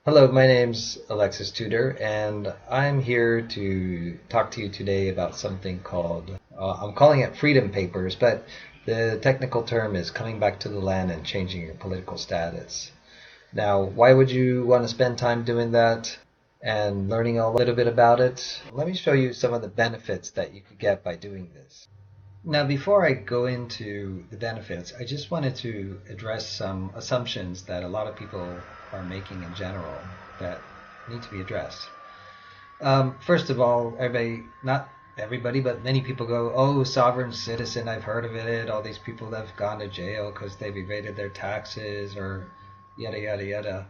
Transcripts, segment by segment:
Hello, my name's Alexis Tudor, and I'm here to talk to you today about something called, I'm calling it Freedom Papers, but the technical term is coming back to the land and changing your political status. Now, why would you want to spend time doing that and learning a little bit about it? Let me show you some of the benefits that you could get by doing this. Now, before I go into the benefits, I just wanted to address some assumptions that a lot of people are making in general that need to be addressed. First of all, not everybody, but many people go, oh, sovereign citizen, I've heard of it. All these people that have gone to jail because they've evaded their taxes or yada, yada, yada.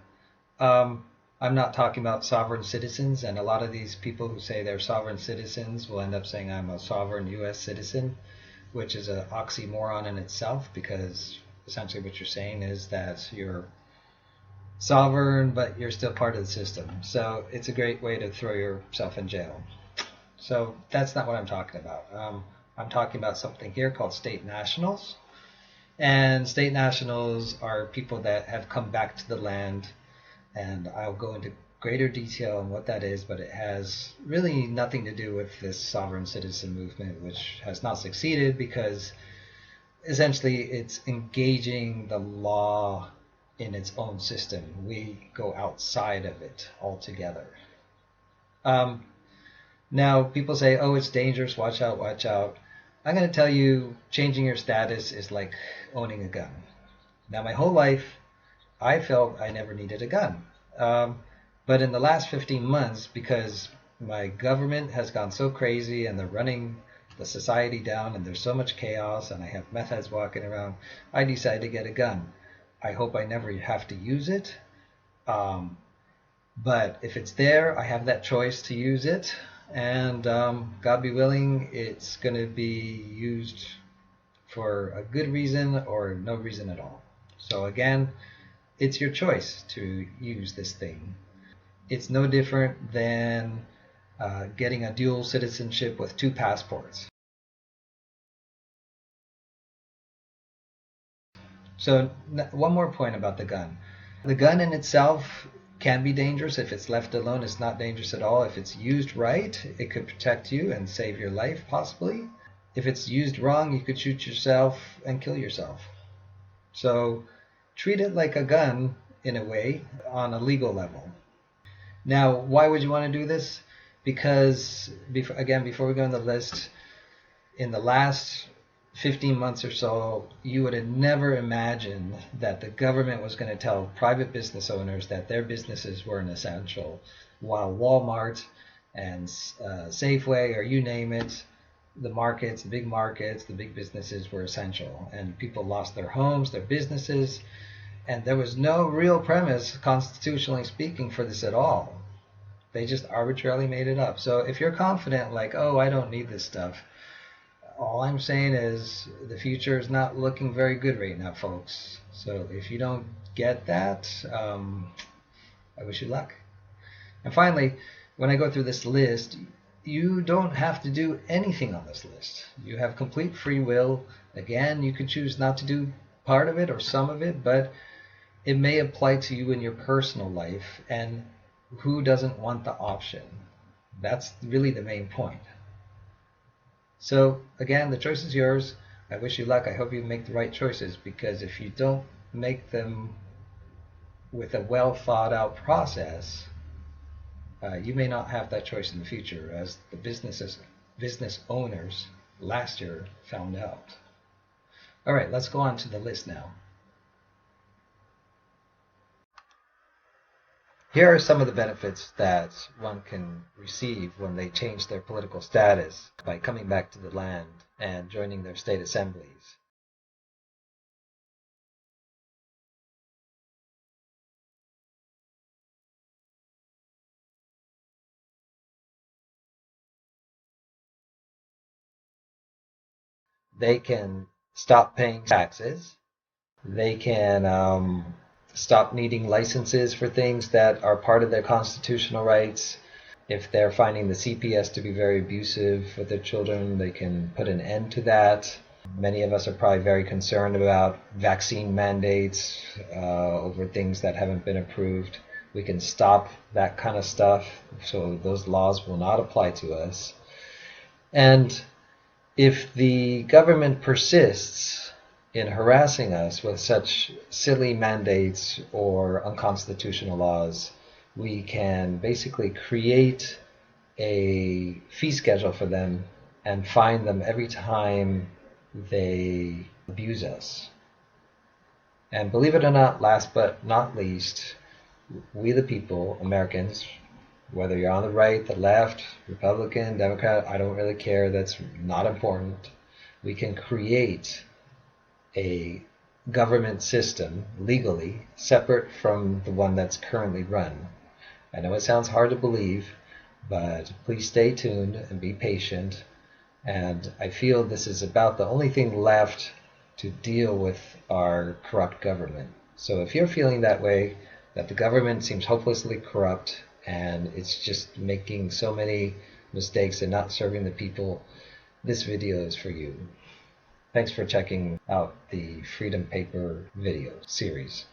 Um, I'm not talking about sovereign citizens, and a lot of these people who say they're sovereign citizens will end up saying I'm a sovereign U.S. citizen, which is an oxymoron in itself because essentially what you're saying is that you're sovereign, but you're still part of the system. So it's a great way to throw yourself in jail. So that's not what I'm talking about. I'm talking about something here called state nationals. And state nationals are people that have come back to the land, and I'll go into greater detail on what that is, but it has really nothing to do with this sovereign citizen movement, which has not succeeded because essentially it's engaging the law in its own system. We go outside of it altogether. Um, Now, people say, oh, it's dangerous, watch out, watch out. I'm going to tell you, changing your status is like owning a gun. Now, my whole life, I felt I never needed a gun. But in the last 15 months, because my government has gone so crazy and they're running the society down and there's so much chaos and I have meth heads walking around, I decided to get a gun. I hope I never have to use it. Um, but if it's there, I have that choice to use it. And God be willing, it's going to be used for a good reason or no reason at all. So again, it's your choice to use this thing. It's no different than getting a dual citizenship with two passports. So one more point about the gun. The gun in itself can be dangerous. If it's left alone, it's not dangerous at all. If it's used right, it could protect you and save your life, possibly. If it's used wrong, you could shoot yourself and kill yourself. So treat it like a gun in a way on a legal level. Now, why would you want to do this? Because, before we go on the list, in the last 15 months or so, you would have never imagined that the government was going to tell private business owners that their businesses weren't essential, while Walmart and Safeway, or you name it, the markets, the big businesses were essential. And people lost their homes, their businesses, and there was no real premise, constitutionally speaking, for this at all. They just arbitrarily made it up. So if you're confident, like, oh, I don't need this stuff, all I'm saying is the future is not looking very good right now, folks. So if you don't get that, I wish you luck. And finally, when I go through this list, you don't have to do anything on this list. You have complete free will. Again, you could choose not to do part of it or some of it, but it may apply to you in your personal life. And who doesn't want the option? That's really the main point. So again, the choice is yours. I wish you luck. I hope you make the right choices, because if you don't make them with a well thought out process, you may not have that choice in the future, as the business owners last year found out. All right, let's go on to the list now. Here are some of the benefits that one can receive when they change their political status by coming back to the land and joining their state assemblies. They can stop paying taxes. They can stop needing licenses for things that are part of their constitutional rights. If they're finding the CPS to be very abusive with their children, they can put an end to that. Many of us are probably very concerned about vaccine mandates over things that haven't been approved. We can stop that kind of stuff so those laws will not apply to us. And if the government persists in harassing us with such silly mandates or unconstitutional laws, we can basically create a fee schedule for them and fine them every time they abuse us. And believe it or not, last but not least, we the people, Americans, whether you're on the right, the left, Republican, Democrat, I don't really care, that's not important. We can create a government system legally separate from the one that's currently run. I know it sounds hard to believe, but please stay tuned and be patient. And I feel this is about the only thing left to deal with our corrupt government. So if you're feeling that way, that the government seems hopelessly corrupt and it's just making so many mistakes and not serving the people, this video is for you. Thanks for checking out the Freedom Paper video series.